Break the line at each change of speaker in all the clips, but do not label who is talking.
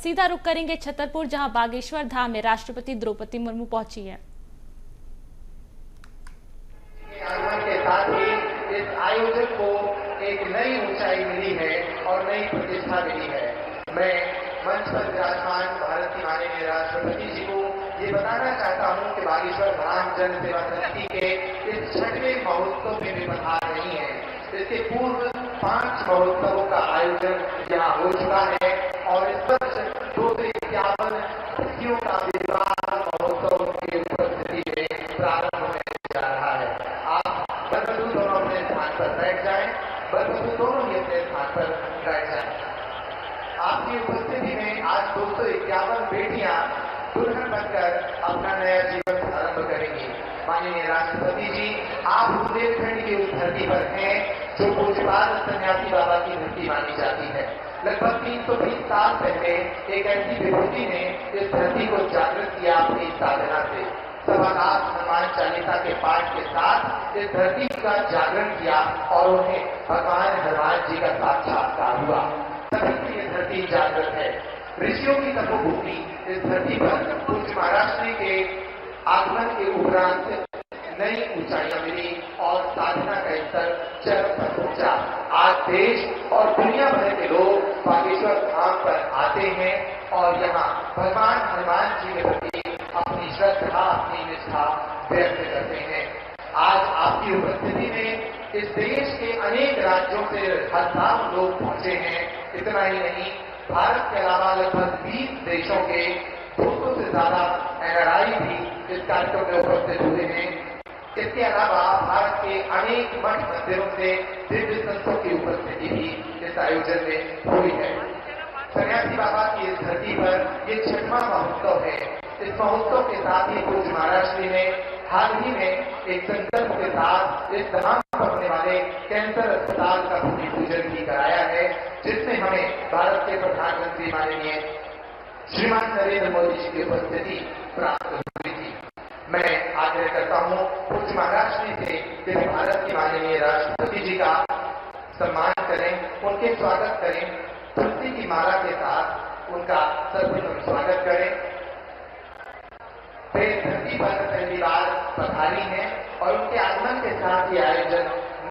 सीधा रुख करेंगे छतरपुर, जहां बागेश्वर धाम में राष्ट्रपति द्रौपदी मुर्मू पहुंची हैं।
आगमन के साथ ही इस आयोजन को एक नई ऊंचाई मिली है और नई प्रतिष्ठा मिली है। मैं मंच पर विराजमान भारत की माननीय राष्ट्रपति जी को ये बताना चाहता हूं कि बागेश्वर धाम जन सेवा समिति के इस 6वें महोत्सव में भी पधार रही है। इसके पूर्व 5 महोत्सवों का आयोजन यहाँ हो चुका है और इस वर्ष 251 तिथियों का विवाह महोत्सव की उपस्थिति में प्रारंभ होने जा रहा है। आप बरबसू दोनों अपने स्थान पर बैठ जाएं, बरबसू दोनों ही अपने स्थान पर बैठ जाएं। आपकी उपस्थिति में आज 251 बेटियां दुल्हन बनकर अपना नया जीवन आरंभ करेंगी। माननीय राष्ट्रपति जी, आप बुंदेलखंड की उस धरती पर हैं जो पूज्यपाद सन्यासी बाबा की धरती मानी जाती है। लगभग 320 साल पहले एक ऐसी विभूति ने इस धरती को जागृत किया अपनी साधना से। सवालाख हनुमान चालीसा के पाठ के साथ इस धरती का जागरण किया और उन्हें भगवान हनुमान जी का साक्षात्कार हुआ। तभी से ये धरती जागृत है। ऋषियों की तपोभूमि इस धरती पर पूज्य महाराष्ट्र के आगमन के उपरांत नई ऊंचाइयां मिली और साधना का स्तर चरम पर पहुंचा। आज देश और दुनिया भर के लोग बागेश्वर धाम पर आते हैं और यहाँ भगवान हनुमान जी के प्रति अपनी श्रद्धा, अपनी निष्ठा व्यक्त करते हैं। आज आपकी उपस्थिति में इस देश के अनेक राज्यों से हजारों लोग पहुंचे हैं। इतना ही नहीं, भारत के अलावा लगभग 20 देशों के 200 से ज्यादा NRI भी इस कार्यक्रम में उपस्थित हुए हैं। इसके अलावा भारत के अनेक मठ मंदिरों से दिव्य संतों की उपस्थिति भी इस आयोजन में हुई है। सन्यासी बाबा की इस धरती पर ये 6वां महोत्सव है। इस महोत्सव के साथ ही पूज्य महाराष्ट्र ने हाल ही में एक संकल्प के साथ इस धाम पकड़ने वाले कैंसर अस्पताल का भूमि पूजन भी कराया है, जिसमें हमें भारत के प्रधानमंत्री माननीय श्रीमान नरेंद्र मोदी जी की उपस्थिति प्राप्त हुई थी। मैं आग्रह करता हूं पूज्य महाराष्ट्र से कि भारत की माननीय राष्ट्रपति जी का सम्मान करें, उनके स्वागत करें, तुलसी की माला के साथ उनका सर्वप्रथम स्वागत करें। वे धरती पर पहली बार पधारी हैं और उनके आगमन के साथ ये आयोजन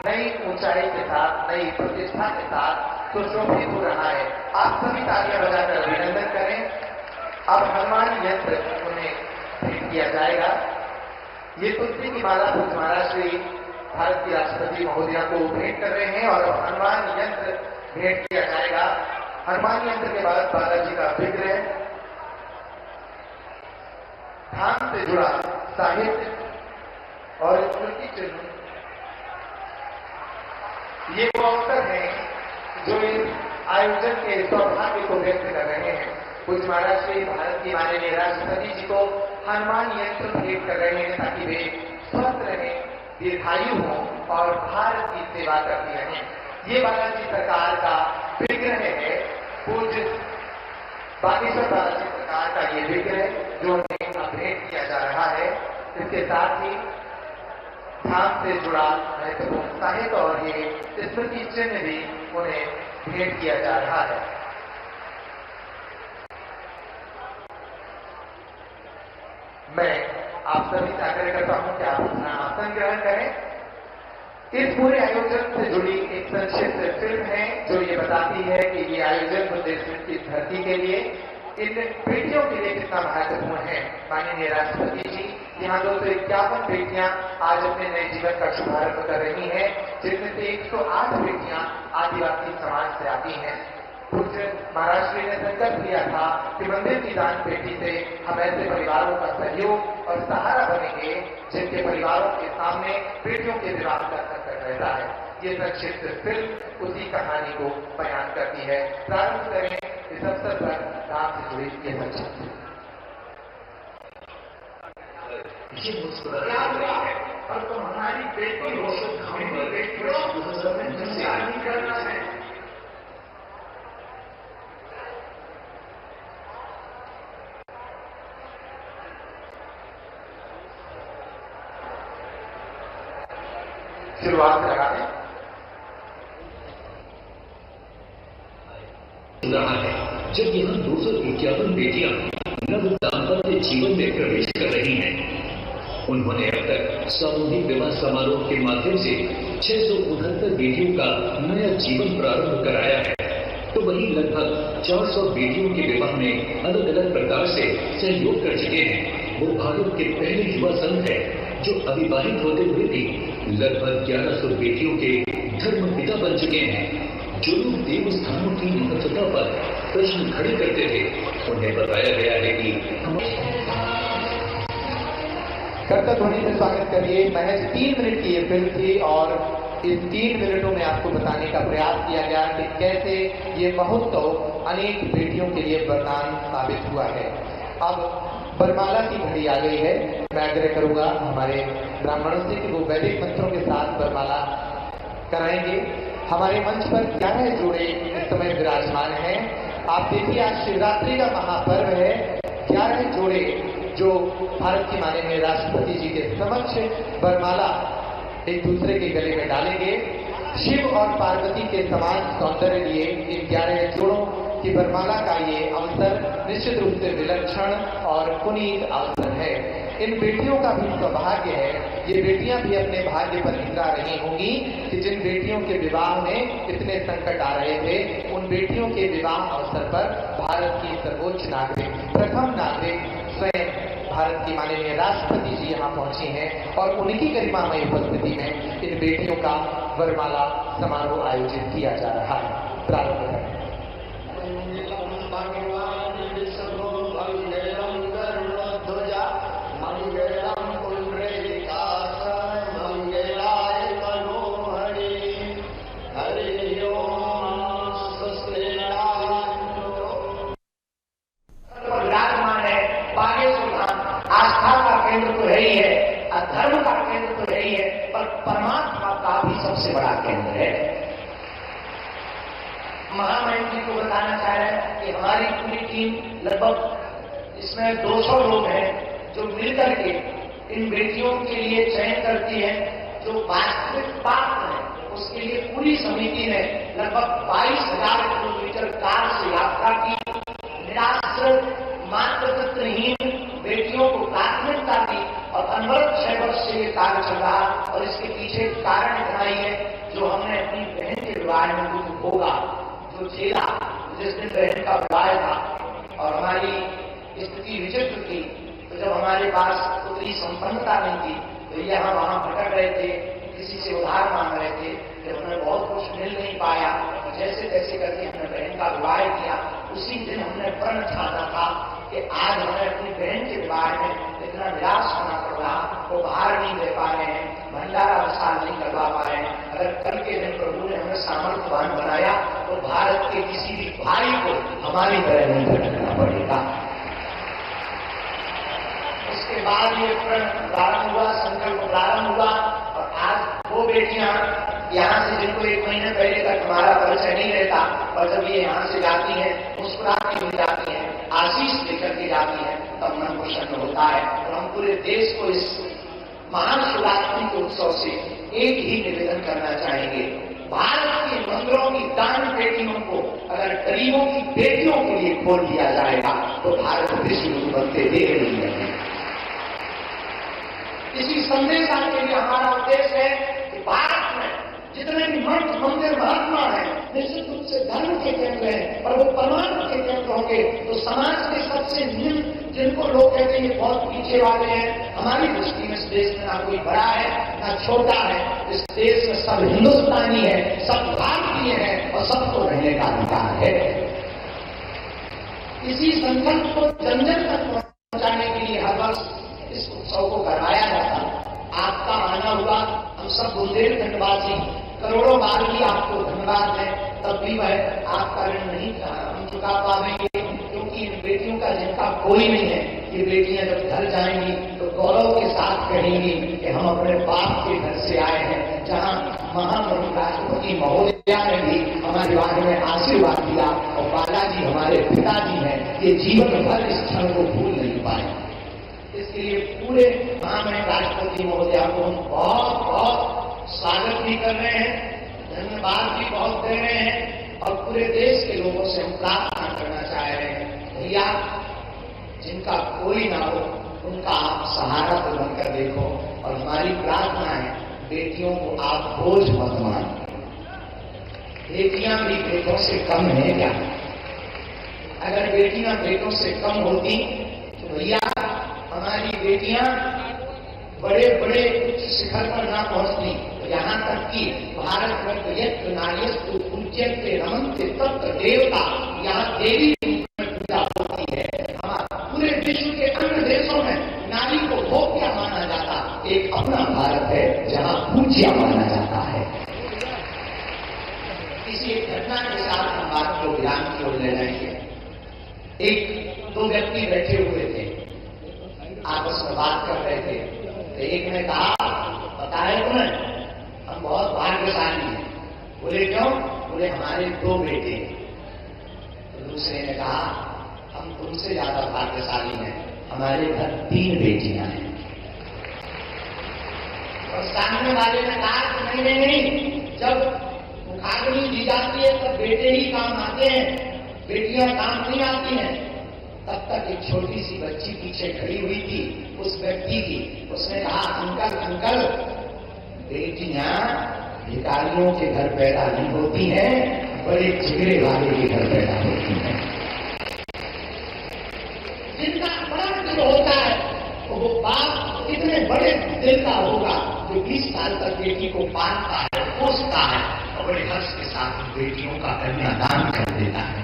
नई ऊंचाई के साथ, नई प्रतिष्ठा के साथ सुशोभित हो रहा है। आप सभी तालियां बजाकर अभिनंदन करें। अब हनुमान यंत्र उन्हें भेंट किया जाएगा। ये तुलसी की माला पूज्य महाराष्ट्र भारत की राष्ट्रपति महोदया को भेंट कर रहे हैं और हनुमान यंत्र भेंट किया जाएगा। हनुमान यंत्र के बाद बालाजी का विग्रह, धाम से जुड़ा साहित्य और स्मृति चिन्ह, ये वो अवसर हैं जो इस आयोजन के सौभाग्य को व्यक्त कर रहे हैं। पूज्य महाराष्ट्र भारत की माननीय राष्ट्रपति जी को हनुमान यंत्र भेंट कर रहे हैं ताकि वे स्वस्थ रहें, दीर्घायु हों और भारत की सेवा करती रहें। ये बालाजी सरकार का विग्रह है, पूज्य बागेश्वर बालाजी सरकार का ये विग्रह जो उन्हें भेंट किया जा रहा है। इसके साथ ही धाम से जुड़ा महत्वपूर्ण साहित्य और ये स्मृति चिन्ह भी उन्हें भेंट किया जा रहा है। मैं आप सभी से आग्रह करता हूं कि आप अपना आसन ग्रहण करें। इस पूरे आयोजन से जुड़ी एक संक्षिप्त फिल्म है जो ये बताती है कि ये आयोजन बुंदेलखंड की धरती के लिए, इन बेटियों के लिए कितना महत्वपूर्ण है। माननीय राष्ट्रपति जी, यहाँ 251 बेटियां आज अपने नए जीवन का शुभारंभ कर रही हैं, जिनमें से 108 बेटियां आदिवासी समाज से आती हैं। पूज्य महाराष्ट्र ने संकल्प लिया था कि मंदिर की दान पेटी से हम ऐसे परिवारों का सहयोग और सहारा बनेंगे जिनके परिवारों के सामने बेटियों के विवाह का संकट रहता है। ये संक्षिप्त फिल्म उसी कहानी को बयान करती है। प्रारंभ करें इस अवसर पर धाम से जुड़ी ये संक्षिप्त और तो हमारी बेटी हो, हमारी बेटियों करना है। शुरुआत लगा दें।
जब यहाँ 251 बेटियां नव दाम्पत्य जीवन में प्रवेश कर रही हैं। उन्होंने अब तक सामूहिक विवाह समारोह के माध्यम से 669 बेटियों का नया जीवन प्रारंभ कराया है, तो वहीं लगभग 400 बेटियों के विवाह में अलग अलग प्रकार से सहयोग कर चुके हैं। वो भारत के पहले युवा संघ है जो अविवाहित होते हुए भी लगभग 1100 बेटियों के धर्म पिता बन चुके हैं। जो लोग देव स्थानों की महत्वता पर प्रश्न खड़े करते थे, उन्हें बताया गया है कि
कर्तव्य ध्वनि से स्वागत करिए। महज 3 मिनट की ये फिल्म थी और इस 3 मिनटों में आपको बताने का प्रयास किया गया कि कैसे ये महोत्सव अनेक बेटियों के लिए वरदान साबित हुआ है। अब वरमाला की घड़ी आ गई है। मैं आग्रह करूंगा हमारे ब्राह्मणों से कि वो वैदिक मंत्रों के साथ वरमाला कराएंगे। हमारे मंच पर 11 जोड़े इस समय विराजमान हैं। आप देखिए, आज शिवरात्रि का महापर्व है। 11 जोड़े जो भारत के माननीय राष्ट्रपति जी के समक्ष वरमाला एक दूसरे के गले में डालेंगे। शिव और पार्वती के समान सौंदर्य लिए इन 11 जोड़ों की वरमाला का ये अवसर निश्चित रूप से विलक्षण और पुनीत अवसर है। इन बेटियों का भी सौभाग्य है, ये बेटियां भी अपने भाग्य पर निकला रही होंगी कि जिन बेटियों के विवाह में इतने संकट आ रहे थे, उन बेटियों के विवाह अवसर पर भारत की सर्वोच्च नागरिक, प्रथम नागरिक स्वयं भारत की माननीय राष्ट्रपति जी यहाँ पहुंची हैं और उनकी गरिमामय उपस्थिति में इन बेटियों का वरमाला समारोह आयोजित किया जा रहा है। प्रारंभ करें।
धर्म का केंद्र तो यही है, पर परमात्मा का भी सबसे बड़ा केंद्र है। महामहिम जी को बताना चाह रहे हैं कि हमारी पूरी टीम लगभग इसमें 200 लोग हैं जो मिलकर के इन बेटियों के लिए चयन करती है। जो वास्तविक पात्र है उसके लिए पूरी समिति ने लगभग 22,000 किलोमीटर कार से यात्रा की। निराश्रित मातृत्वहीन बेटियों को प्राथमिकता दी और अनवरत 6 वर्ष से ये कार्य चल रहा। और इसके पीछे कारण इतना ही है, जो हमने अपनी बहन के विवाह में दुख भोगा, जो झेला, जिस दिन बहन का विवाह था और हमारी स्थिति विचित्र थी, तो जब हमारे पास उतनी संपन्नता नहीं थी तो यहाँ वहां भटक रहे थे, किसी से उधार मांग रहे थे, जब हमें बहुत कुछ मिल नहीं पाया तो जैसे तैसे करके हमने बहन का विवाह किया। उसी दिन हमने प्रण ठाना था कि आज हमें अपनी बहन के विवाह में इतना निराश होना पड़ रहा, वो भार नहीं दे पा रहे हैं, भंडारा विशाल नहीं करवा पा रहे हैं। अगर कल के दिन प्रभु ने हमें सामर्थ्यवान बनाया तो भारत के किसी भी भाई को हमारी तरह नहीं भटकना पड़ेगा। उसके बाद ये प्रण प्रारंभ हुआ, संकल्प प्रारंभ हुआ और आज वो बेटियां यहाँ से जिनको 1 महीने पहले तक हमारा परिचय नहीं रहता और जब ये यहाँ से जाती हैं, मुस्कुराती हुई जाती हैं, आशीष लेकर के जाती हैं, तब मन प्रसन्न होता है। और हम पूरे देश को इस महान शिवरात्रि के उत्सव से एक ही निवेदन करना चाहेंगे, भारत के मंदिरों की दान पेटियों को अगर गरीबों की बेटियों के लिए खोल दिया जाएगा तो भारत विश्व गुरु बनते देख नहीं जाएंगे। इसी संदेश के लिए हमारा उद्देश्य है कि भारत में जितने भी मठ मंदिर महात्मा हैं, निश्चित रूप से धर्म के केंद्र हैं और वो परमात्मा के केंद्र होंगे तो समाज के सबसे निम्न, जिनको लोग कहते हैं ये बहुत पीछे वाले हैं, हमारी दृष्टि में इस देश में ना कोई बड़ा है ना छोटा है। इस देश में सब हिंदुस्तानी है, सब भारतीय है और सबको रहने का अधिकार है। इसी संकल्प को जन जन तक पहुंचाने के लिए हर वर्ष इस उत्सव को करवाया जाता। आपका आना हुआ, हम सब बुंदेलखंडवासी करोड़ों बार भी आपको धन्यवाद है, तब भी वह आपका ऋण नहीं हम चुका पाएंगे, क्योंकि इन बेटियों का जिनका कोई नहीं है, ये बेटियां जब घर जाएंगी तो गौरव के साथ कहेंगी कि हम अपने बाप के घर से आए हैं, जहां महामहिम राष्ट्रपति महोदया ने भी हमारे बारे में आशीर्वाद दिया और बालाजी हमारे पिताजी हैं, ये जीवन भर इस क्षण को भूल नहीं पाए। इसलिए पूरे महामहिम राष्ट्रपति महोदया को हम बहुत बहुत स्वागत भी कर रहे हैं, धन्यवाद भी बहुत दे रहे हैं और पूरे देश के लोगों से हम प्रार्थना करना चाहते हैं चाह रहे हैं, भैया जिनका कोई ना हो उनका आप सहारा तो बनकर देखो। और हमारी प्रार्थना है, बेटियों को आप बोझ मत मानो। बेटियां भी बेटों से कम है क्या? अगर बेटियां बेटों से कम होती तो भैया हमारी बेटियां बड़े बड़े उच्च शिखर पर ना पहुंचती। यहाँ तक कि भारत में यज्ञ नार्यस्तु पूज्यन्ते नमन्ते तत्र देवता, यहाँ देवी की पूजा होती है। हमारे पूरे विश्व के अन्य देशों में नारी को भोग्या माना जाता, एक अपना भारत है जहाँ पूज्या माना जाता है। किसी एक घटना के साथ हम बात को विराम की ओर ले जाएंगे। दो व्यक्ति बैठे हुए थे, आपस में बात कर रहे थे। तो एक ने कहा, पता है तुम्हें हम बहुत भाग्यशाली हैं। बोले क्यों? बोले हमारे 2 बेटे। तो दूसरे ने कहा, हम तुमसे ज्यादा भाग्यशाली हैं, हमारे घर 3 बेटियां हैं। और सामने वाले ने कहा कि नहीं, जब मुखाग्नि दी जाती है तब बेटे ही काम आते हैं, बेटियां काम नहीं आती हैं। तब तक एक छोटी सी बच्ची पीछे खड़ी हुई थी, उस व्यक्ति की। उसने कहा, अंकल अंकल, बेटियां भिखारियों के घर पैदा नहीं होती हैं, बड़े जिगरे वाले के घर पैदा होती हैं। जिनका बड़ा दिल होता है तो वो बाप कितने बड़े दिल का होगा जो 20 साल तक बेटी को पालता है, पोसता है और बड़े हर्ष के साथ बेटियों का कन्यादान कर देता है।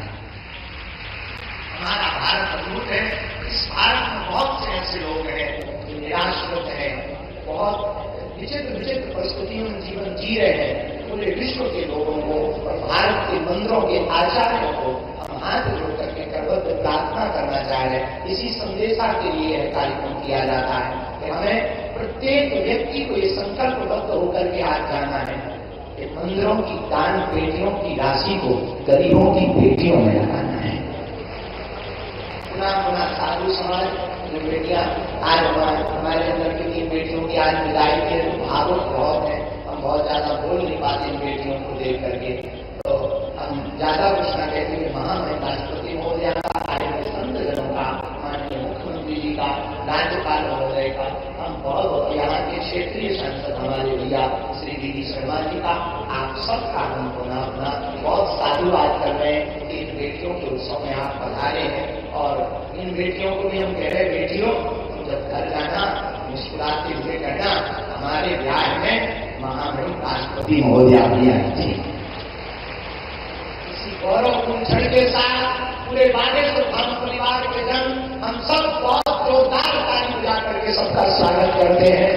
हमारा भारत अद्भुत है। इस भारत में बहुत से ऐसे लोग हैं जो निराश्रित हैं, बहुत विचित्र विचित्र परिस्थितियों में जीवन जी रहे हैं। पूरे विश्व के लोगों को और भारत के मंदिरों के आचार्यों को हम हाथ जोड़ करके करबद्ध प्रार्थना करना चाह रहे हैं। इसी संदेशा के लिए यह कार्यक्रम किया जाता है कि हमें प्रत्येक व्यक्ति को ये संकल्पबद्ध होकर के हाथ जाना है कि मंदिरों की दान पेटियों की राशि को गरीबों की बेटियों में लगाना है। पुनः साधु समाज जो बेटियां आज हमारे अंदर की 3 बेटियों की आज विदाई के भावुक बहुत है। हम बहुत ज्यादा बोल नहीं पाते इन बेटियों को देख करके, तो हम ज्यादा कुछ ना कहते हैं। महामहिम राष्ट्रपति महोदय का, आए संत जनों का, माननीय मुख्यमंत्री जी का, राज्यपाल महोदय का, हम बहुत यहाँ के क्षेत्रीय सांसद हमारे भैया श्री डी शर्मा जी का, आप सबका हम पुनः बहुत साधुवाद कर रहे हैं कि इन बेटियों के उत्सव में आप पधारे हैं। और इन बेटियों को भी हम कह रहे हैं, बेटियों तुम जब घर जाना मुस्कुराते हुए कहना, हमारे ब्याह में महामहिम राष्ट्रपति महोदया भी आई थी। इसी गौरवपूर्ण क्षण के साथ पूरे बागेश्वर धाम परिवार के जन हम सब बहुत जोरदार ताली बजा करके सबका स्वागत करते हैं,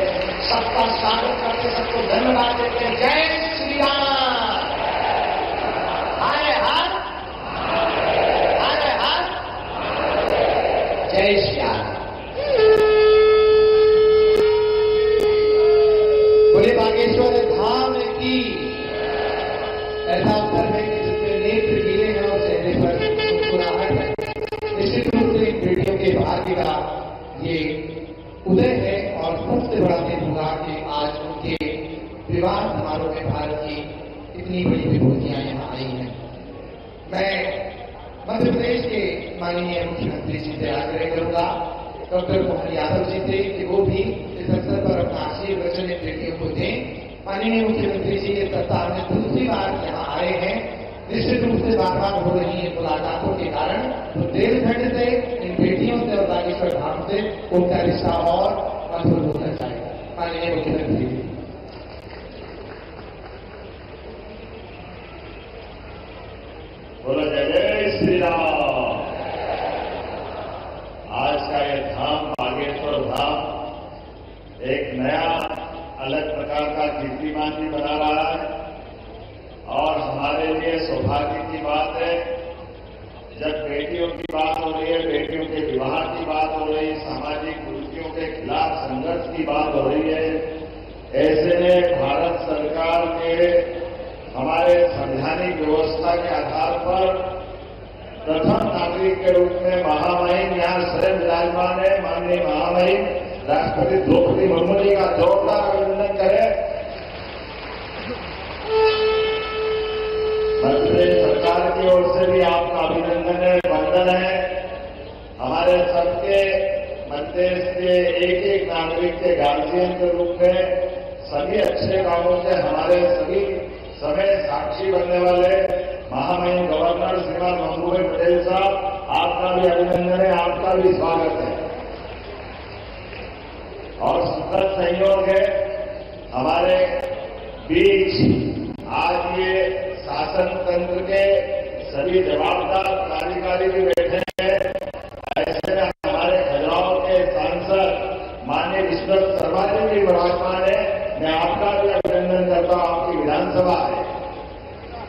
सबका स्वागत करके सबको धन्यवाद देते हैं। जय श्री राम। जय श्री राम। बोले बागेश्वर धाम की। ऐसा अवसर है कि जिसमें नेत्र गिरे हैं और चेहरे पर मुस्कुराहट है। निश्चित रूप से इन बेटियों के भाग्य का ये उदय है और सबसे बड़ा दिन होगा कि आज उनके विवाह समारोह में भारत की इतनी बड़ी विभूतियां यहाँ आई हैं। मैं मध्य प्रदेश के माननीय मुख्यमंत्री जी से आग्रह करूंगा, डॉक्टर मोहन यादव जी से, कि वो भी इस अवसर पर अपना आशीर्वचन इन बेटियों को दें। माननीय मुख्यमंत्री जी के सप्ताह में दूसरी बार यहाँ आए हैं। निश्चित रूप से बार बार हो रही इन मुलाकातों के कारण तो देवखंड से, इन बेटियों से और बागेश्वर धाम से उनका रिश्ता और मधुर होता जाएगा। माननीय मुख्यमंत्री जी।
बोलो जय जय श्री राम। आज का ये धाम बागेश्वर धाम एक नया अलग प्रकार का कीर्तिमान भी बना रहा है और हमारे लिए सौभाग्य की बात है जब बेटियों की बात हो रही है, बेटियों के विवाह की बात हो रही है, सामाजिक कुरीतियों के खिलाफ संघर्ष की बात हो रही है। ऐसे में भारत सरकार के हमारे संवैधानिक व्यवस्था के आधार पर प्रथम नागरिक के रूप में महामहिम यहाँ स्वयं विराजमान है। माननीय महामहिम राष्ट्रपति द्रौपदी मुर्मू जी का जोरदार अभिनंदन करें। मध्य सरकार की ओर से भी आपका अभिनंदन है, वंदन है। हमारे सबके मध्य देश के एक एक नागरिक के गार्जियन के रूप में सभी अच्छे कामों से हमारे सभी समय साक्षी बनने वाले महामहिम गवर्नर श्रीमान मंगूभाई पटेल साहब, आपका भी अभिनंदन है, आपका भी स्वागत है। और सुखद संयोग है, हमारे बीच आज ये शासन तंत्र के सभी जवाबदार अधिकारी भी बैठे हैं। ऐसे में हमारे खजुराहो के सांसद माननीय विश्वनाथ शर्मा जी भी विराजमान है। मैं आपका भी अभिनंदन करता हूं, आपकी विधानसभा है।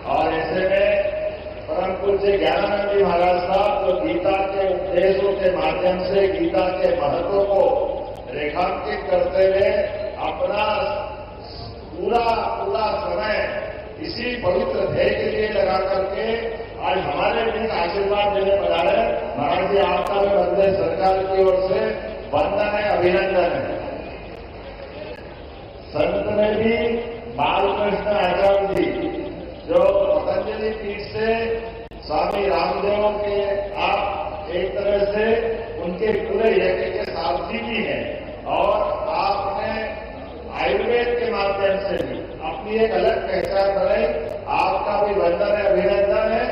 और ऐसे में परम पूज्य ज्ञानानंद जी महाराज साहब जो गीता के उपदेशों के माध्यम से गीता के महत्व को रेखांकित करते हुए अपना पूरा समय इसी पवित्र ध्येय के लिए लगा करके आज हमारे बीच आशीर्वाद देने पधारे। महाराज जी, आपका भी मध्य सरकार की ओर से वंदन है, अभिनंदन है। संत में भी बालकृष्ण आचार्य जी जो पतंजलि पीठ से स्वामी रामदेव के आप एक तरह से उनके पूरे यज्ञ के सारथी भी हैं और आपने आयुर्वेद के माध्यम से भी अपनी एक अलग पहचान बनाई। आपका भी वंदन है, अभिनंदन है।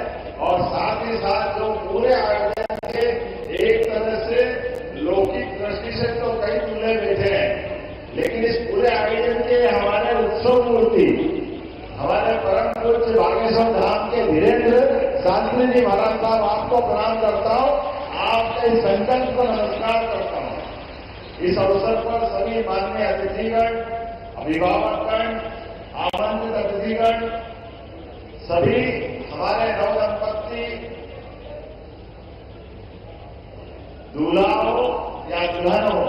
और साथ ही साथ जो पूरे आयोजन के एक तरह से लौकिक दृष्टि से तो कई दूल्हे बैठे हैं, लेकिन इस पूरे आयोजन के हमारे उत्सव मूर्ति हमारे परम पूज्य बागेश्वर धाम के धीरेन्द्र शास्त्री जी महाराज साहब, आपको प्रणाम करता हूं, आपके संकल्प को नमस्कार करता हूं। इस अवसर पर सभी माननीय अतिथिगण, अभिभावकगण, आमंत्रित अतिथिगण, सभी हमारे नवदंपति दूल्हा हो या दुल्हन हो,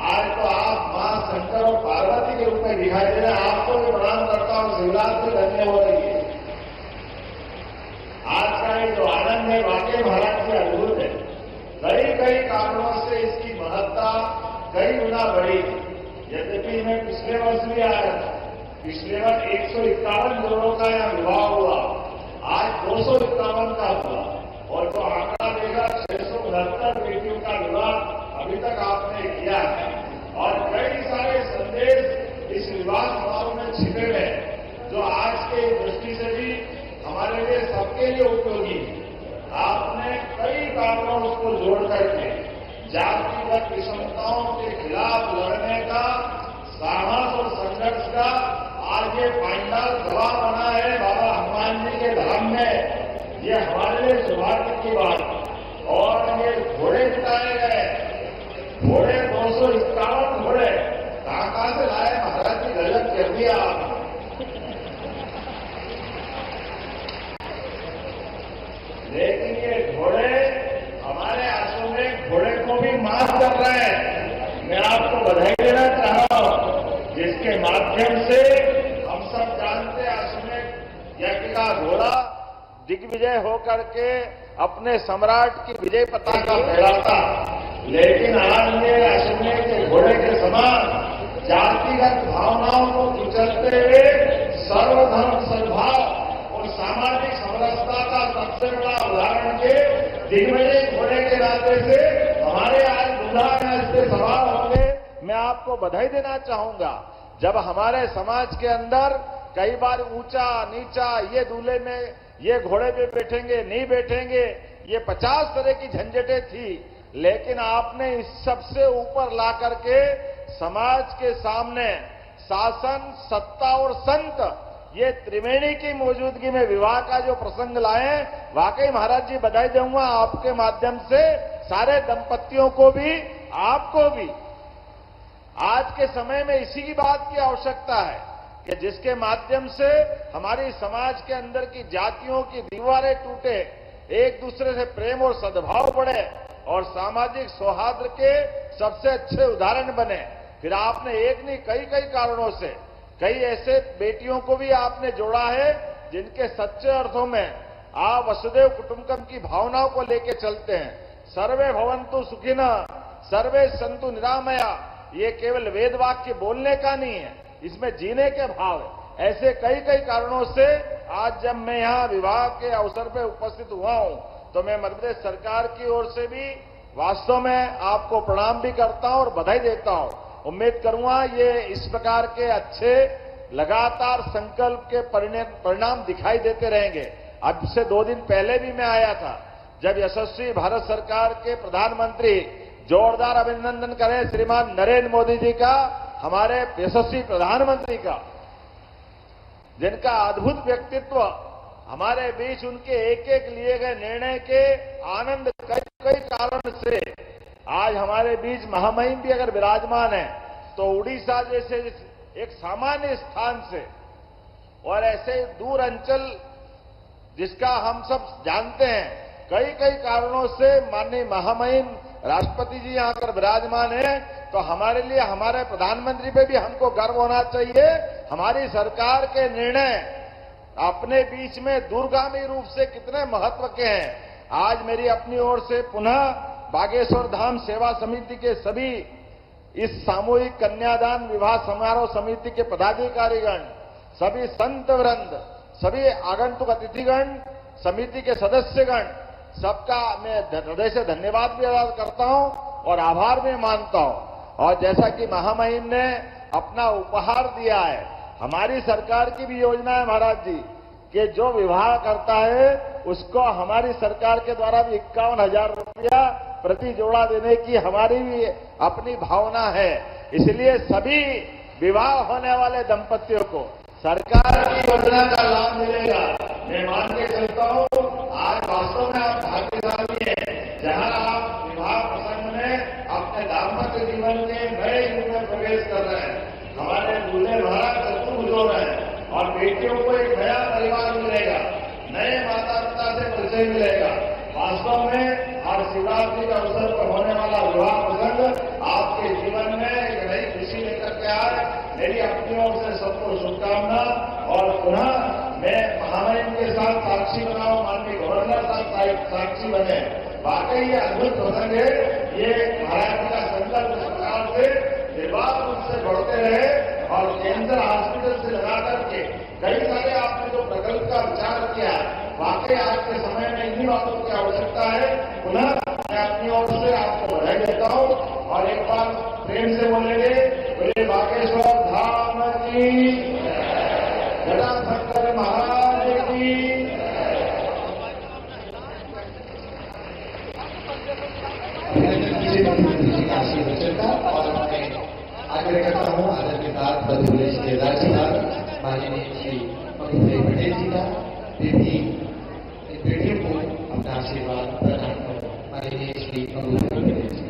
आज तो आप मां शंकर और पार्वती के रूप में दिखाई दे रहे हैं। आपको भी प्रणाम करता हूं, शिवरात्रि धन्य हो रही है। आज का ये जो आनंद है वाकई महाराज की अद्भुत है। कई कारणों से इसकी महत्ता कई गुना बढ़ी। यद्यपि मैं पिछले वर्ष भी आया था, पिछले वर्ष 151 जोड़ों का यहां विवाह हुआ, आज 251 का हुआ और जो आंकड़ा देगा 669 बेटियों का विवाह अभी तक आपने किया है। और कई सारे संदेश इस विवाह समारोह में छिपे हुए हैं जो आज के दृष्टि से भी हमारे लिए सबके लिए उपयोगी है। आपने कई कारणों उसको जोड़ करके जातिगत विषमताओं के खिलाफ लड़ने का साहस और संघर्ष का आज ये पांडाल सभा बना है बाबा हनुमान जी के धाम में। ये हमारे लिए सौभाग्य की बात है। और ये घोड़े जिताए गए, घोड़े 251 घोड़े कहां से लाए महाराज जी, गलत कर दिया आपने। लेकिन ये घोड़े हमारे आंसू में घोड़े को भी माफ कर रहे हैं। मैं आपको बधाई देना चाह रहा हूं, जिसके माध्यम से हम सब जानते हैं अश्वमेध यज्ञ का घोड़ा दिग्विजय होकर के अपने सम्राट की विजय पताका फहराता। लेकिन आज ये अश्वमेध के घोड़े के समान जातिगत भावनाओं को कुचलते हुए सर्वधर्म सद्भाव और सामाजिक समरसता का सबसे बड़ा उदाहरण के दिग्विजय घोड़े के नाते से हमारे आज दूल्हा इससे सवाल होंगे। मैं आपको बधाई देना चाहूंगा। जब हमारे समाज के अंदर कई बार ऊंचा नीचा, ये दूल्हे में ये घोड़े पे बैठेंगे नहीं बैठेंगे, ये 50 तरह की झंझटें थी, लेकिन आपने इस सबसे ऊपर ला करके समाज के सामने शासन, सत्ता और संत, ये त्रिवेणी की मौजूदगी में विवाह का जो प्रसंग लाए, वाकई महाराज जी बधाई दूंगा आपके माध्यम से सारे दंपतियों को भी, आपको भी। आज के समय में इसी की बात की आवश्यकता है कि जिसके माध्यम से हमारी समाज के अंदर की जातियों की दीवारें टूटे, एक दूसरे से प्रेम और सद्भाव बढ़े और सामाजिक सौहार्द के सबसे अच्छे उदाहरण बने। फिर आपने एक नहीं कई कारणों से कई ऐसे बेटियों को भी आपने जोड़ा है जिनके सच्चे अर्थों में आप वसुदेव कुटुंबकम की भावनाओं को लेकर चलते हैं। सर्वे भवन्तु सुखिनः, सर्वे सन्तु निरामया, ये केवल वेद वाक्य बोलने का नहीं है, इसमें जीने के भाव है। ऐसे कई कारणों से आज जब मैं यहाँ विवाह के अवसर पर उपस्थित हुआ हूं तो मैं मध्य प्रदेश सरकार की ओर से भी वास्तव में आपको प्रणाम भी करता हूं और बधाई देता हूं। उम्मीद करूंगा ये इस प्रकार के अच्छे लगातार संकल्प के परिणाम दिखाई देते रहेंगे। अब से 2 दिन पहले भी मैं आया था जब यशस्वी भारत सरकार के प्रधानमंत्री, जोरदार अभिनंदन करें श्रीमान नरेंद्र मोदी जी का, हमारे यशस्वी प्रधानमंत्री का, जिनका अद्भुत व्यक्तित्व, हमारे बीच उनके एक एक लिए गए निर्णय के आनंद कई कारण से आज हमारे बीच महामहिम भी अगर विराजमान है तो उड़ीसा जैसे एक सामान्य स्थान से और ऐसे दूर अंचल जिसका हम सब जानते हैं, कई कारणों से माननीय महामहिम राष्ट्रपति जी यहां पर विराजमान है, तो हमारे लिए हमारे प्रधानमंत्री पे भी हमको गर्व होना चाहिए। हमारी सरकार के निर्णय अपने बीच में दूरगामी रूप से कितने महत्व के हैं। आज मेरी अपनी ओर से पुनः बागेश्वर धाम सेवा समिति के सभी इस सामूहिक कन्यादान विवाह समारोह समिति के पदाधिकारीगण, सभी संत वृंद, सभी आगंतुक अतिथिगण, समिति के सदस्यगण, सबका मैं हृदय से धन्यवाद भी अदा करता हूं और आभार भी मानता हूं। और जैसा कि महामहिम ने अपना उपहार दिया है, हमारी सरकार की भी योजना है महाराज जी कि जो विवाह करता है उसको हमारी सरकार के द्वारा भी 51,000 रुपया प्रति जोड़ा देने की हमारी भी अपनी भावना है। इसलिए सभी विवाह होने वाले दंपतियों को सरकार की योजना का लाभ मिलेगा। मैं मान के चलता हूं आज वास्तव में आप भाग्यशाली हैं जहां आप विवाह प्रसंग में अपने दाम्पत्य जीवन के नए युग में प्रवेश कर रहे हैं। हमारे दूल्हे महाराज चतुर्भुज हो रहे हैं और बेटियों को एक नया परिवार मिलेगा, नए माता पिता से परिचय मिलेगा। वास्तव में हर शिवरात्रि के अवसर पर होने वाला विवाह प्रसंग आपके जीवन में एक नई खुशी लेकर के आए। मेरी अपनी ओर से सबको शुभकामना और पुनः मैं महामहिम के साथ साक्षी बनाऊं, माननीय गवर्नर साहब साक्षी बने। वाकई ये अद्भुत प्रसंग है। ये महाराज का संकल्प सरकार से निर्बाध रूप से बढ़ते रहे और कैंसर हॉस्पिटल से लगा करके कई सारे आपने जो प्रकल्प का विचार किया, वाकई आज के समय में इन्हीं बातों की आवश्यकता है। पुनः मैं अपनी ओर से आपको बधाई देता हूं और एक बार प्रेम से बोलेंगे, बोले बागेश्वर धाम की, गदा शंकर महाराज की।
आग्रह करता हूँ आदर के साथ मध्य प्रदेश के राज्यपाल माननीय श्री प्रफुल्ल पटेल जी का बेटियों को अपना आशीर्वाद प्रदान करो। माननीय श्री प्रफुल्ल पटेल जी।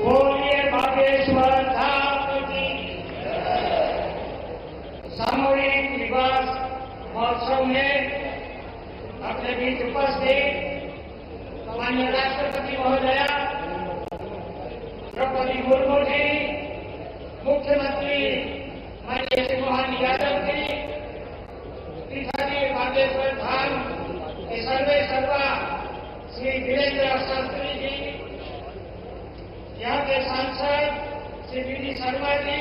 बोलिए बागेश्वर धाम की। सामूहिक विवाह महोत्सव में अपने बीच उपस्थित माननीय राष्ट्रपति महोदया द्रौपदी मुर्मू जी, मुख्यमंत्री माननीय श्री मोहन यादव जी, पीठाधीश बागेश्वर धाम के सर्वे सर्वा श्री वीरेंद्र शास्त्री जी, यहाँ के सांसद श्री वी शर्मा जी,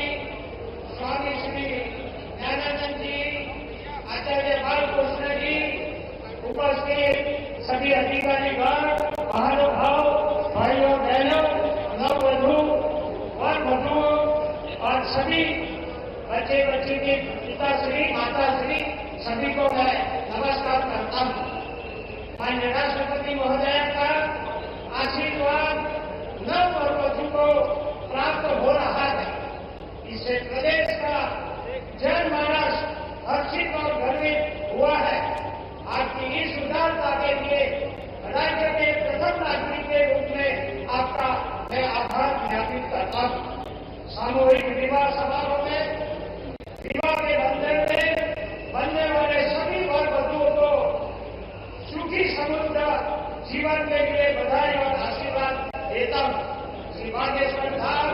स्वामी श्री ज्ञानानंद जी, आचार्य बालकृष्ण जी, उपस्थित सभी अधिकारीगण, महानुभाव, भाइयों बहनों, नववधू और वधु और सभी बच्चे बच्ची के पिताश्री माताश्री सभी को मैं नमस्कार करता हूँ। माननीय राष्ट्रपति महोदय का आशीर्वाद नव और वधु को प्राप्त हो रहा है। इससे प्रदेश का जनमानस हर्षित और गर्वित हुआ है। आपकी इस उदारता के लिए राज्य के प्रथम नागरिक के रूप में आपका मैं आभार ज्ञापित करता हूँ। सामूहिक विवाह समारोह में विवाह के बंधन में बनने वाले सभी वर वधुओं को सुखी समृद्ध जीवन के लिए बधाई और आशीर्वाद देता हूँ। श्री बागेश्वर धाम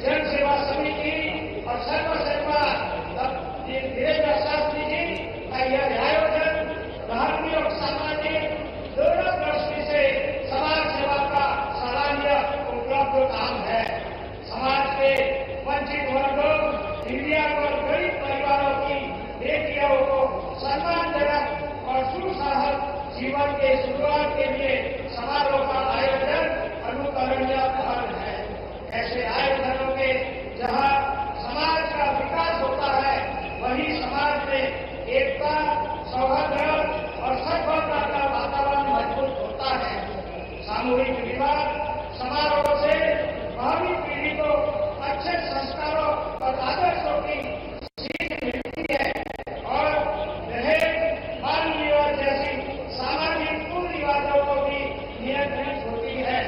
जन सेवा समिति और सर्वसेवा वीरेंद्र शास्त्री जी का यह आयोजन धार्मिक और सामाजिक दोनों दृष्टि से समाज सेवा का सराहनीय उपलब्ध सम्मानजनक और सुसाहस जीवन के शुरुआत के लिए समारोह का आयोजन अनुकरणीय पहल है। ऐसे आयोजनों में जहां समाज का विकास होता है, वहीं समाज में एकता, सौहार्द और सद्भावना का वातावरण मजबूत होता है। सामूहिक विवाह समारोह से भावी पीढ़ी को अच्छे संस्कारों और आदर्शों की सीख मिलती है और दहेज, बाल विवाह जैसी सामाजिक कुरीतियों को भी नियंत्रित होती है।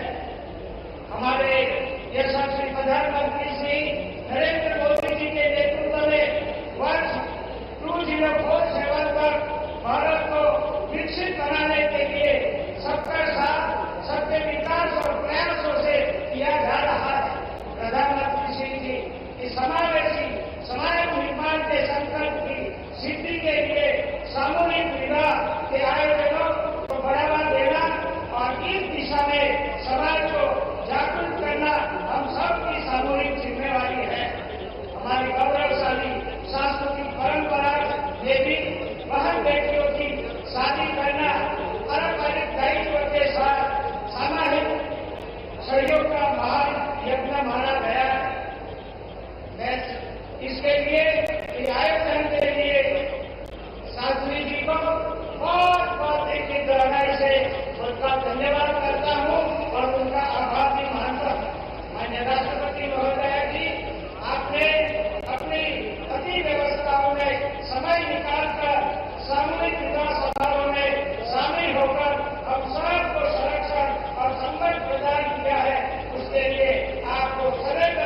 हमारे यशस्वी प्रधानमंत्री श्री नरेंद्र मोदी जी के नेतृत्व में वर्ष 2047 तक भारत को विकसित बनाने के लिए सबका साथ, सबके विकास और प्रयासों से किया जा रहा है। प्रधानमंत्री श्री जी इस समावेशी समाज निर्माण के संकल्प की सिद्धि के लिए सामूहिक विवाह के आयोजनों को बढ़ावा देना और इस दिशा में समाज को जागरूक करना हम सबकी सामूहिक जिम्मेवारी है। हमारी गौरवशाली सांस्कृतिक परंपरा में भी बहन बेटियों की शादी करना पारंपरिक दायित्व के साथ सामाजिक सहयोग का महान यज्ञ माना गया है। मैं इसके लिए, इस आयोजन के लिए शास्त्री जी को बहुत बहुत एक गहराई से उनका धन्यवाद करता हूँ और उनका आभार भी मानता हूँ। माननीय राष्ट्रपति महोदय जी, आपने अपनी अति व्यवस्थाओं में समय निकालकर सामूहिक विवाह समारोह में शामिल होकर हम सबको संरक्षण और संबंध प्रदान किया है। उसके लिए आपको सदैव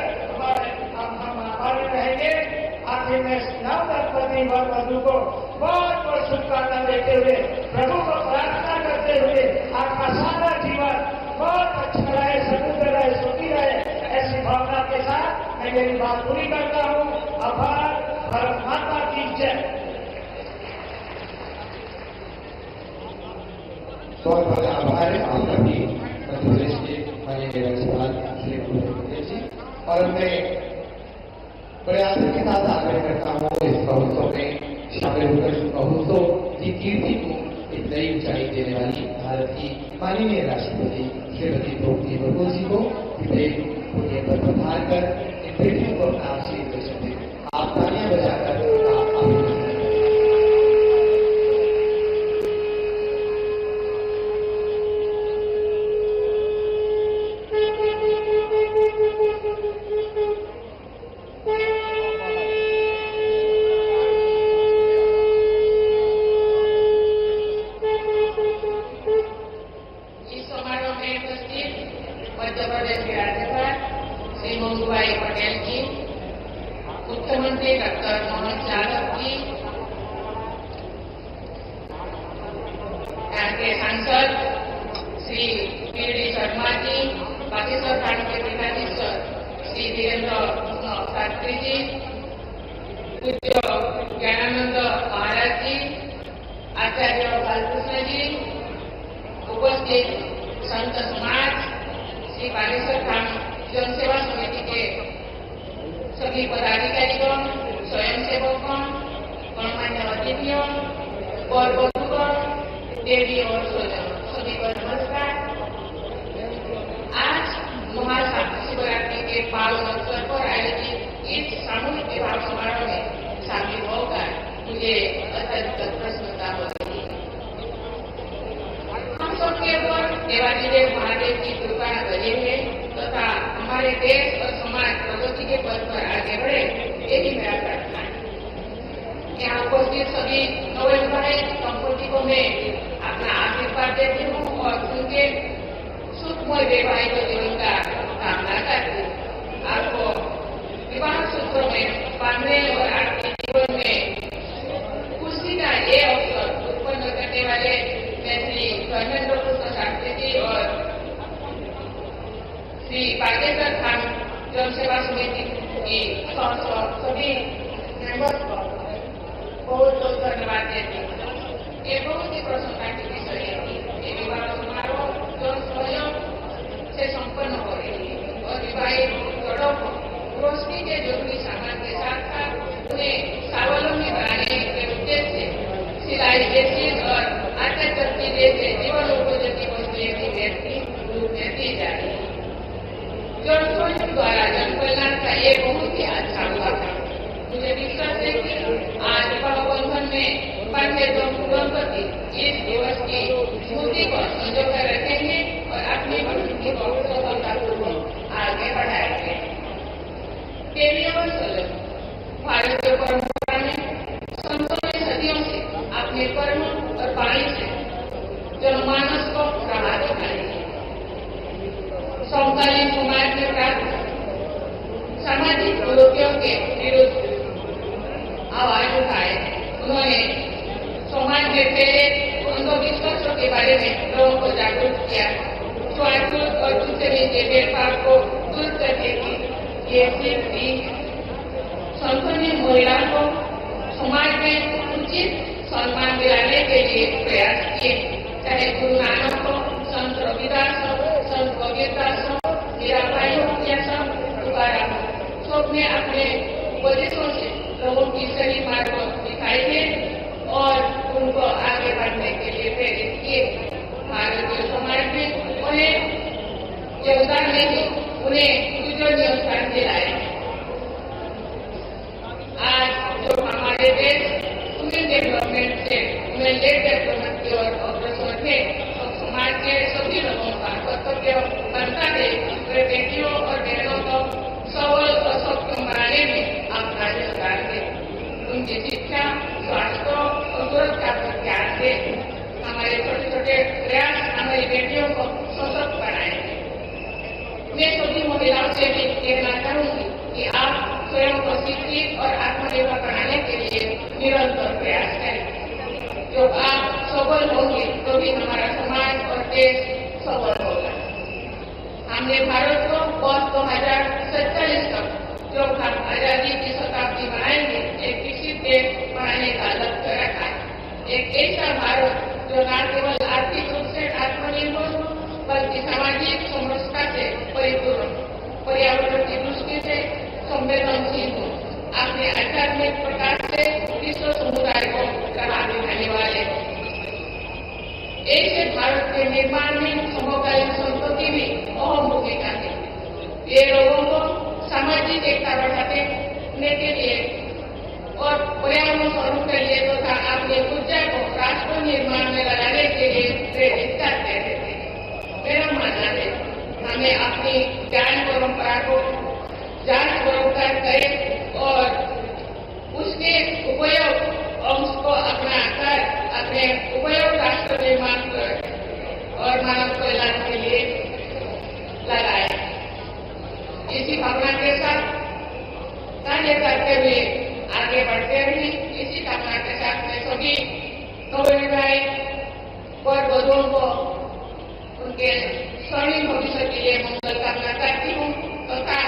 हम आभारी रहेंगे। आखिर में नव दंपति वर वधु को बहुत बहुत शुभकामना देते हुए, प्रभु को प्रार्थना करते हुए आपका सारा जीवन बहुत अच्छा रहे, समृद्ध रहे, सुखी रहे, ऐसी भावना के साथ मैं मेरी बात पूरी करता हूँ। आभार। भारत माता की जय।
बहुत बहुत आभार है आपका भी मध्य प्रदेश के माननीय राज्यपाल श्री भूपेंद्र जी। और मैं प्रयास के साथ आग्रह करता हूँ इस महोत्सव में शामिल होकर महोत्सव की कीर्ति को एक नई ऊंचाई देने वाली भारत की माननीय राष्ट्रपति श्रीमती द्रौपदी मुर्मू जी को पुण्य पर पधार कर इन बेटियों को अपना आशीर्वाद दें। आप तालियां बजाकर उनका अभिनंदन करें।
मध्य प्रदेश के राज्यपाल श्री मंगूभाई पटेल जी, मुख्यमंत्री डॉक्टर मोहन यादव जी, यहाँ के सांसद श्री पी.डी. शर्मा जी, बागेश्वर खंड के पीठाधीश्वर श्री धीरेन्द्र शास्त्री जी, पूज्य ज्ञानानंद महाराज जी, आचार्य बालकृष्ण जी, उपस्थित संत समाज, श्री बागेश्वर खंड जनसेवा समिति के सभी पदाधिकारीगण, स्वयंसेवकगण, गणमान्य अतिथियों और बंधुगण, देवी और स्वजन, सभी को नमस्कार। आज महाशिवरात्रि के पावन अवसर पर आयोजित इस सामूहिक विवाह समारोह में शामिल होकर मुझे अत्यंत प्रसन्नता हो रही है। हम सबके ऊपर देवादिदेव महादेव की कृपा बनी है तथा हमारे देश और समाज प्रगति के पथ पर आगे बढ़े, यही मेरा प्रार्थना है। यहाँ उपस्थित सभी नवविवाहित दंपति को मैं अपना आशीर्वाद देती हूँ और उनके सुखमय वैवाहिक जीवन का कामना करती हूँ। आपको विवाह सूत्र में बांधने और आपके जीवन में खुशी का ये अवसर उत्पन्न करने वाले मैं श्री धर्मेंद्र कृष्ण शास्त्री जी और श्री बागेश्वर खंड जनसेवा समिति की सभी मेंबर्स को बहुत बहुत धन्यवाद देती हूँ। ये बहुत ही प्रसन्नता की विषय है। ये विवाह समारोह जन सहयोग से संपन्न हो रही है और विवाहित जोड़ों को रोशनी के जरूरी सामान के साथ साथ उन्हें स्वावलंबी बनाने के उद्देश्य से अपने कर्म और वाणी से जनमानस को राह दिखाएंगे। समकालीन समाज में प्राप्त सामाजिक कुरीतियों के विरुद्ध आवाज उठाए। उन्होंने समाज में फैले अंधविश्वासों के बारे में लोगों को जागरूक किया। छुआछूत और दूसरे के भेदभाव को दूर करने की ये सीख दी। संतों ने महिलाओं को समाज में उचित सम्मान दिलाने के लिए प्रयास किए। चाहे गुरु नानक हो, संत रविदास हो, संत कबीरदास हो, मीराबाई हो या संत तुकाराम हो, सबने अपने उपदेशों से लोगों की सही मार्ग दिखाई है और उनको आगे बढ़ने के लिए प्रेरित किए। भारतीय समाज में उन्हें योगदान नहीं, उन्हें पूजनीय स्थान दिलाया। आज जो हमारे देश वुमेन डेवलपमेंट से वुमेन लेड डेवलपमेंट की ओर अग्रसर थे, तो समाज के सभी लोगों का कर्तव्य बनता है वे बेटियों और बहनों को सबल और सक्षम बनाने में अपना योगदान दें। उनकी शिक्षा, स्वास्थ्य और सुरक्षा पर ध्यान दें। हमारे छोटे छोटे प्रयास हमारी बेटियों को सशक्त बनाएंगे। मैं सभी महिलाओं से भी कहना चाहूंगी कि आप स्वयं को शिक्षित और आत्मनिर्भर बनाने के लिए निरंतर प्रयास करें। जो आप सबल होंगे तो भी हमारा समाज और देश सबल होगा। हमने भारत को वर्ष 2047 तक जो हम आजादी की शताब्दी मनाएंगे एक विकसित देश बनाने का लक्ष्य रखा है। एक ऐसा भारत जो न केवल आर्थिक रूप से आत्मनिर्भर हो बल्कि सामाजिक समरसता से परिपूर्ण, पर्यावरण की दृष्टि से संवेदनशील हो, अपने आध्यात्मिक प्रकाश से विश्व समुदाय को राह दिखाने वाले। ऐसे भारत के निर्माण में समकालीन संतों की भी अहम भूमिका है। ये लोगों को सामाजिक एकता बढ़ाने के लिए और पर्यावरण स्वरूप के लिए तथा अपनी ऊर्जा को राष्ट्र निर्माण में लगाने के लिए प्रेरित करते रहते हैं। मेरा मानना है हमें अपनी ज्ञान परंपरा को जांच बरोबर करें और उसके उपयोग अंश को अपना कर अपने उपयोग राष्ट्र निर्माण और मानव कल्याण के लिए लगाए। इसी भावना के साथ कार्य करते हुए आगे बढ़ते रहे। इसी कामना के साथ मैं सभी नवविवाहित वर वधुओं को उनके स्वर्णिम भविष्य के लिए मंगल कामना करती हूँ तथा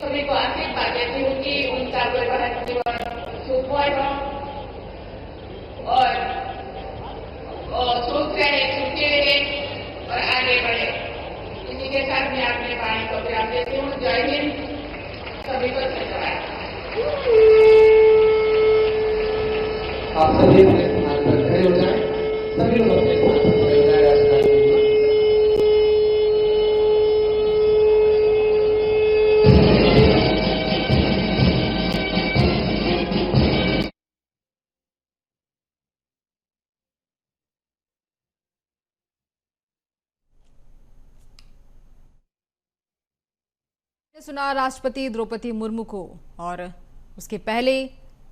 सभी को आशीर्वाद देती हूँ कि उनका वैवाहिक जीवन सुखमय हो और सुख रहे, सुखी रहे और आगे बढ़े। इसी के साथ मैं अपने वाणी को विराम देती हूँ। जय हिंद। सभी को धन्यवाद।
आप सभी अपने स्थान पर खड़े हो जाएं। सभी लोग अपने स्थान पर खड़े हो जाएं।
सुना राष्ट्रपति द्रौपदी मुर्मू को और उसके पहले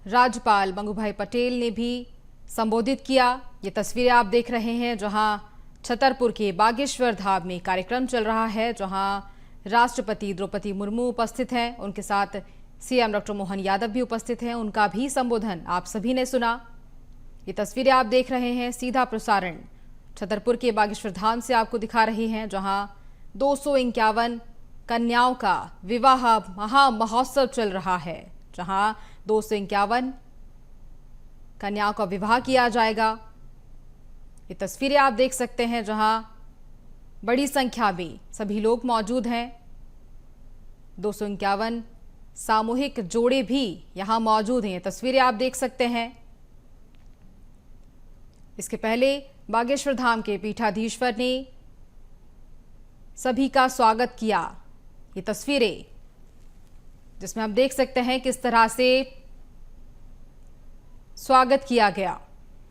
राज्यपाल मंगूभाई पटेल ने भी संबोधित किया। ये तस्वीरें आप देख रहे हैं जहां छतरपुर के बागेश्वर धाम में कार्यक्रम चल रहा है, जहां राष्ट्रपति द्रौपदी मुर्मू उपस्थित हैं। उनके साथ सीएम डॉक्टर मोहन यादव भी उपस्थित हैं। उनका भी संबोधन आप सभी ने सुना। ये तस्वीरें आप देख रहे हैं, सीधा प्रसारण छतरपुर के बागेश्वर धाम से आपको दिखा रहे हैं, जहां 251 कन्याओं का विवाह महा महोत्सव चल रहा है, जहां 251 कन्याओं का विवाह किया जाएगा। ये तस्वीरें आप देख सकते हैं जहां बड़ी संख्या में सभी लोग मौजूद हैं। 251 सामूहिक जोड़े भी यहां मौजूद हैं। तस्वीरें आप देख सकते हैं। इसके पहले बागेश्वर धाम के पीठाधीश्वर ने सभी का स्वागत किया। ये तस्वीरें जिसमें आप देख सकते हैं किस तरह से स्वागत किया गया।